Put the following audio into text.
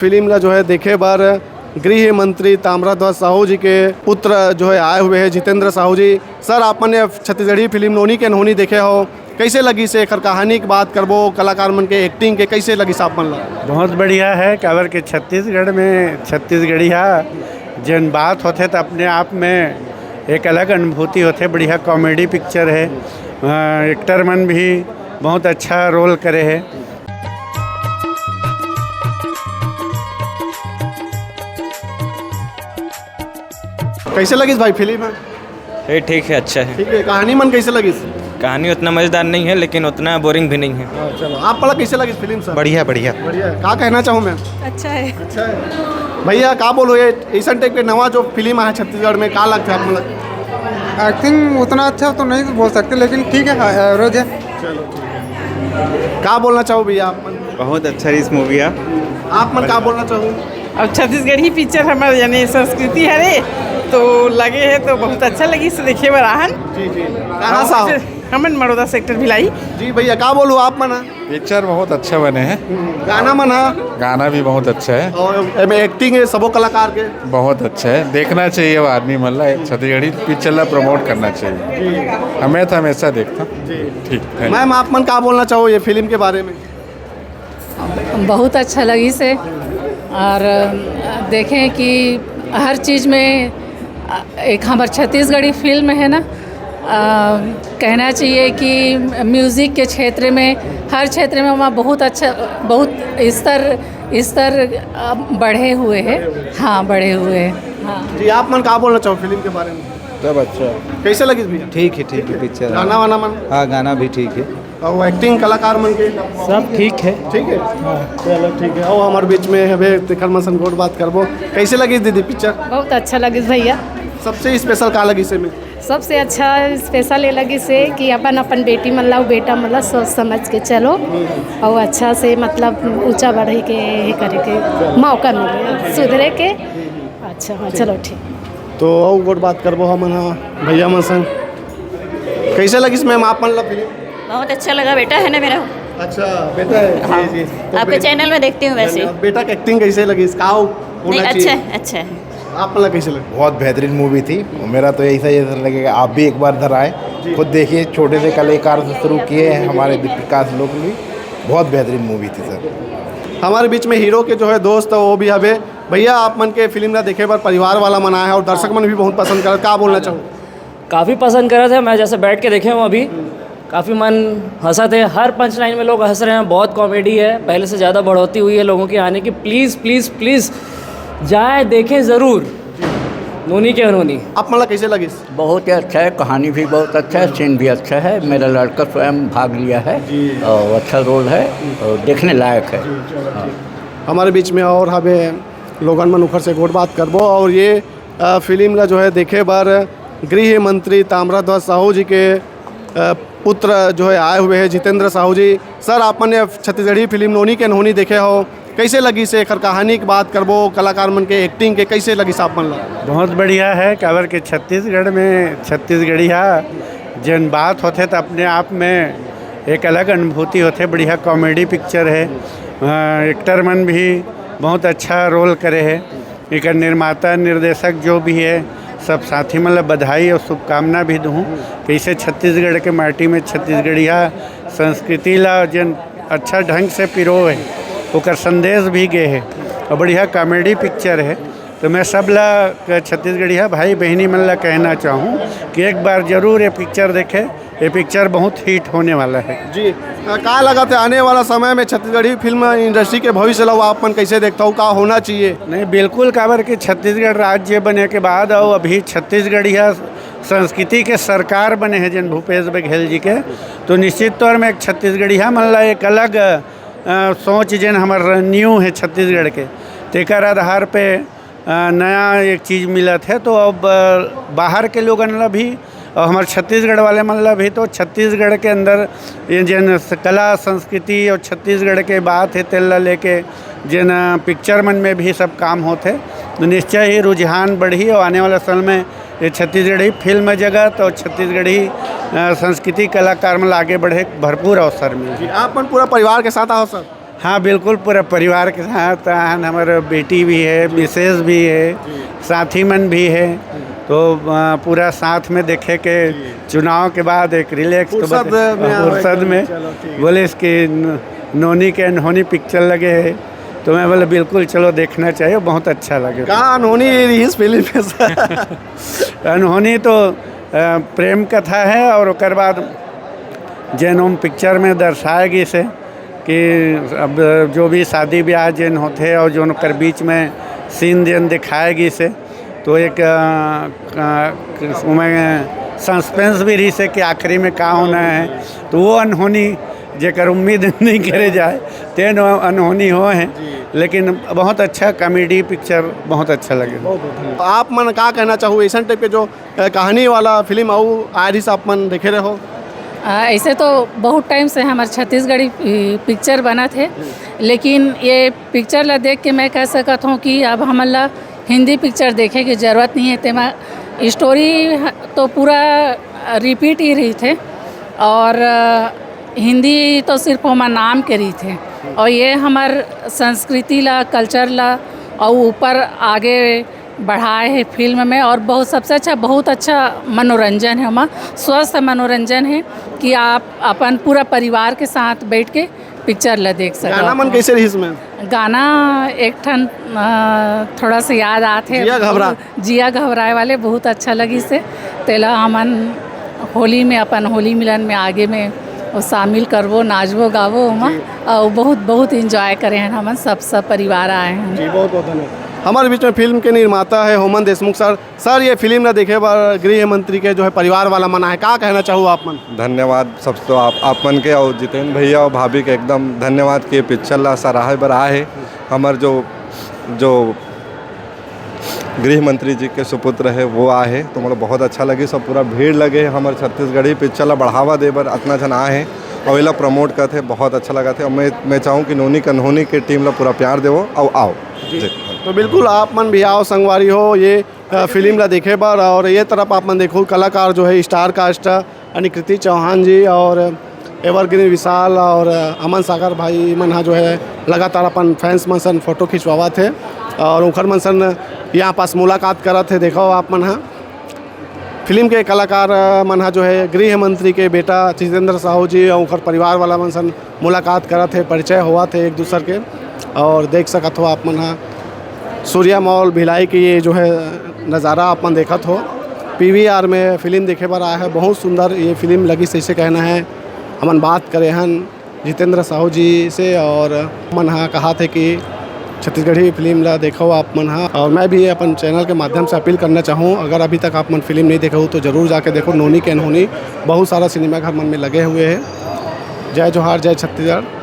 Film का जो है देखे बार गृह मंत्री ताम्रध्वज साहू जी के पुत्र जो है आए हुए हैं जितेंद्र साहू जी। सर आपने छत्तीसगढ़ी फिल्म नोनी के नोनी देखे हो, कैसे लगी से एकर कहानी की बात करबो, कलाकार मन के एक्टिंग के कैसे लगी साहब मन ला? बहुत बढ़िया है काबर के छत्तीसगढ़ में छत्तीसगढ़िया जन बात होते तो अपने आप में एक अलग अनुभूति होते। बढ़िया कॉमेडी पिक्चर है, एक्टर मन भी बहुत अच्छा रोल करे है। कैसे लगी भाई फिल्म? ये ठीक है, अच्छा है। ठीक है, कहानी मन कैसे लगी? कहानी उतना मज़ेदार नहीं है लेकिन उतना बोरिंग भी नहीं है। चलो आप पढ़ा कैसे लगी फिल्म सर? बढ़िया बढ़िया बढ़िया। क्या कहना चाहूँ मैं? अच्छा है। अच्छा है भैया, का बोलो ये ऐसा टाइप के नवा जो फिल्म है छत्तीसगढ़ में, का लगता है आप मतलब? एक्टिंग उतना अच्छा तो नहीं बोल सकते लेकिन ठीक है, एवरेज है। चलो का बोलना चाहो भैया आप मन? बहुत अच्छा इस मूवी है। आप मन का बोलना चाहो? अब छत्तीसगढ़ी पिक्चर हमारे यानी संस्कृति है रे तो लगे है तो बहुत अच्छा लगी से देखे बर आहन। जी जी। कहाँ सा हो? हमन मरोदा सेक्टर भिलाई। जी भैया, का बोलूँ आप मना? पिक्चर बहुत अच्छा बने हैं, गाना मना गाना भी बहुत अच्छा है और एक्टिंग है सबो कलाकार के बहुत अच्छा है। देखना चाहिए वो आदमी मतलब छत्तीसगढ़ी पिक्चर ला प्रमोट करना चाहिए। हमें तो हमेशा देखता हूँ। ठीक है मैम, आप मन का बोलना चाहो ये फिल्म के बारे में? बहुत अच्छा लगी से, और देखें कि हर चीज़ में एक हमारे छत्तीसगढ़ी फिल्म है ना, कहना चाहिए कि म्यूज़िक के क्षेत्र में हर क्षेत्र में वहाँ बहुत अच्छा, बहुत स्तर बढ़े हुए हैं। हाँ, बढ़े हुए हैं। हाँ जी, आप मन का बोलना चाहो फिल्म के बारे में? सब अच्छा, कैसे लगी भैया? ठीक है पिक्चर। गाना वाना मन? हाँ, गाना भी ठीक है और एक्टिंग कलाकार मन के सब ठीक है। ठीक है। चलो ठीक है। और हमारे बीच में है तिखर मसन गोट बात करबो। कैसे लगी दीदी पिक्चर? बहुत अच्छा लगी भैया। सबसे स्पेशल का लगी से में? सबसे अच्छा स्पेशल ये लगी से कि अपन बेटी मतलब बेटा मतलब सोच समझ के चलो और अच्छा से मतलब ऊंचा बढ़े के करे के मौका मिले सुधरे के। अच्छा हाँ, चलो ठीक। तो और गोट बात करबो हम भैया मन संग। कैसे लगी मैम आप मन ला फिल्म? बहुत अच्छा लगा, बेटा है ना मेरा। अच्छा बेटा है। हाँ। जी जी। तो आपके चैनल में देखती हूँ वैसे। बेटा की एक्टिंग कैसे लगी? इसका नहीं, होना अच्छा चाहिए। है, अच्छा है। आप मतलब कैसे लगे? बहुत बेहतरीन मूवी थी। मेरा तो ऐसा लगेगा आप भी एक बार इधर आए, खुद देखिए। छोटे से कलाकार से शुरू किए हैं हमारे विकास लोग भी। बहुत बेहतरीन मूवी थी सर। हमारे बीच में हीरो के जो है दोस्त वो भी हवे भैया। आप मन के फिल्म ना देखे पर परिवार वाला मना है और दर्शक मन भी बहुत पसंद कर, का बोलना चाहूँ? काफ़ी पसंद कर रहे थे। मैं जैसे बैठ के देखे हूँ अभी, काफ़ी मन हंसा थे। हर पंच लाइन में लोग हंस रहे हैं। बहुत कॉमेडी है, पहले से ज़्यादा बढ़ोतरी हुई है लोगों की आने की। प्लीज़ प्लीज़ प्लीज़ जाए देखें ज़रूर नोनी के नोनी। आप मतलब कैसे लगी? बहुत ही अच्छा है, कहानी भी बहुत अच्छा है, सीन भी अच्छा है। मेरा लड़का स्वयं भाग लिया है और अच्छा रोल है और देखने लायक है। हमारे बीच में और हमें लोगन मन उखर से गोट बात करबो। और ये फिल्म का जो है देखे बार गृह मंत्री ताम्रध्वज साहू जी के पुत्र जो है आए हुए हैं जितेंद्र साहू जी। सर आपने छत्तीसगढ़ी फिल्म नोनी के नोनी देखे हो, कैसे लगी से एकर कहानी की बात करबो, कलाकार मन के एक्टिंग के कैसे लगी साहब मन ला? बहुत बढ़िया है काबर के छत्तीसगढ़ में छत्तीसगढ़िया जन बात होते तो अपने आप में एक अलग अनुभूति होते। बढ़िया कॉमेडी पिक्चर है, एक्टर मन भी बहुत अच्छा रोल करे है। एक निर्माता निर्देशक जो भी है सब साथी मतलब बधाई और शुभकामना भी दूँ। कैसे छत्तीसगढ़ के माटी में छत्तीसगढ़िया संस्कृति ला जन अच्छा ढंग से पिरो है, ओकर संदेश भी गे है और बढ़िया कॉमेडी पिक्चर है। तो मैं सब ला छत्तीसगढ़िया भाई बहनी मन ला कहना चाहूँ कि एक बार ज़रूर ये पिक्चर देखें। ये पिक्चर बहुत हिट होने वाला है। जी, का लगा थे आने वाला समय में छत्तीसगढ़ी फिल्म इंडस्ट्री के भविष्य ला आप मन कैसे देखता हूँ, का होना चाहिए? नहीं, बिल्कुल काबर के छत्तीसगढ़ राज्य बने के बाद और अभी छत्तीसगढ़िया संस्कृति के सरकार बने हैं जन भूपेश बघेल जी के, तो निश्चित तौर में एक छत्तीसगढ़िया मन ला एक अलग सोच जन हमार न्यू है छत्तीसगढ़ के, तेकर आधार पे नया एक चीज़ मिलत है। तो अब बाहर के लोगन ला भी और हमारे छत्तीसगढ़ वाले मन ला भी, तो छत्तीसगढ़ के अंदर ये जन कला संस्कृति और छत्तीसगढ़ के बात है तेल ला लेके जन पिक्चर मन में भी सब काम होते, तो निश्चय ही रुझान बढ़ी और आने वाला समय में ये छत्तीसगढ़ी फिल्म जगत और छत्तीसगढ़ी संस्कृति कलाकार में आगे बढ़े भरपूर अवसर मिले। आप पूरा परिवार के साथ आओ सर? हाँ बिल्कुल, पूरा परिवार के साथ हमारा बेटी भी है, मिसेज भी है, साथी मन भी है, तो पूरा साथ में देखे के चुनाव के बाद एक रिलैक्स तो फुर्सत में बोले इसकी नोनी के अनहोनी पिक्चर लगे है, तो मैं बोले बिल्कुल चलो देखना चाहिए, बहुत अच्छा लगे। कहाँ अनहोनी इस फिल्म में? अनहोनी तो प्रेम कथा है और उसके बाद जैन पिक्चर में दर्शाएगी से कि अब जो भी शादी ब्याह जिन होते और जो उनकर बीच में सीन जिन दिखाएगी से, तो एक उसमें सस्पेंस भी रही से कि आखिरी में क्या होना है, तो वो अनहोनी जेकर उम्मीद नहीं करे जाए तेन अनहोनी हो है, लेकिन बहुत अच्छा कॉमेडी पिक्चर, बहुत अच्छा लगे। आप मन का कहना चाहूँ ऐसा टाइप के जो कहानी वाला फिल्म आऊ आज आप मन देखे रहो? ऐसे तो बहुत टाइम से हमारे छत्तीसगढ़ी पिक्चर बना थे, लेकिन ये पिक्चर ला देख के मैं कह सकता हूँ कि अब हमला हिंदी पिक्चर देखे की ज़रूरत नहीं है। तेमा स्टोरी तो पूरा रिपीट ही रही थे और हिंदी तो सिर्फ हमारा नाम के रही थे, और ये हमार संस्कृति ला, कल्चर ला और ऊपर आगे बढ़ाए है फिल्म में। और बहुत सबसे अच्छा, बहुत अच्छा मनोरंजन है, हमारा स्वस्थ मनोरंजन है कि आप अपन पूरा परिवार के साथ बैठ के पिक्चर ला देख सकते। गाना मन कैसे रही इसमें? गाना एक ठन थोड़ा सा याद आते, जिया घबराए वाले बहुत अच्छा लगी से। तेला हमन होली में अपन होली मिलन में आगे में वो शामिल करवो, नाचबो गावो हम और बहुत बहुत इंजॉय करे हैं हमन, सब परिवार आए हैं जी। बहुत बहुत धन्यवाद। हमारे बीच में फिल्म के निर्माता है होमन देशमुख सर। सर ये फिल्म ना देखे बार गृह मंत्री के जो है परिवार वाला मना है, क्या कहना चाहूँ आप मन? धन्यवाद सब तो आप मन के और जितेंद्र भैया और भाभी के एकदम धन्यवाद कि पिक्चर ला सराहे बर आए है। हमार जो गृह मंत्री जी के सुपुत्र है वो आए हैं, तो मतलब बहुत अच्छा लगे, सब पूरा भीड़ लगे है। हमारे छत्तीसगढ़ी पिक्चर ला बढ़ावा दे बर इतना जन आए हैं और इला प्रमोट करते, बहुत अच्छा लगा थे। और मैं चाहूँ कि नोनी कन्होनी के टीम ला पूरा प्यार देवो और आओ जी। तो बिल्कुल आप मन भी आओ, संगवारी हो ये फिल्म ला देखे बार। और ये तरफ आप मन देखो कलाकार जो है स्टार कास्ट यानी कृति चौहान जी और एवरग्रीन विशाल और अमन सागर भाई मन जो है लगातार अपन फैंस मन सन फोटो खिंचवावा थे और उखर मन सन यहाँ पास मुलाकात करा थे। देखो आप मन फिल्म के कलाकार मन जो है गृह मंत्री के बेटा जितेंद्र साहू जी और उखर परिवार वाला मन सन मुलाकात करा थे, परिचय हुआ थे एक दूसर के। और देख सकत हो आप मन सूर्या मॉल भिलाई की ये जो है नज़ारा आप मन देखत हो। PVR में फिल्म देखे बार आया है, बहुत सुंदर ये फिल्म लगी से इसे कहना है। हमन बात करे हन जितेंद्र साहू जी से और मन कहा थे कि छत्तीसगढ़ी फिल्म ला देखो आप मन। और मैं भी अपन चैनल के माध्यम से अपील करना चाहूँ, अगर अभी तक आप मन फिल्म नहीं देखा हो तो ज़रूर जाके देखो। नोनी के अनहोनी बहुत सारा सिनेमा घर मन में लगे हुए हैं। जय जोहार, जय छत्तीसगढ़।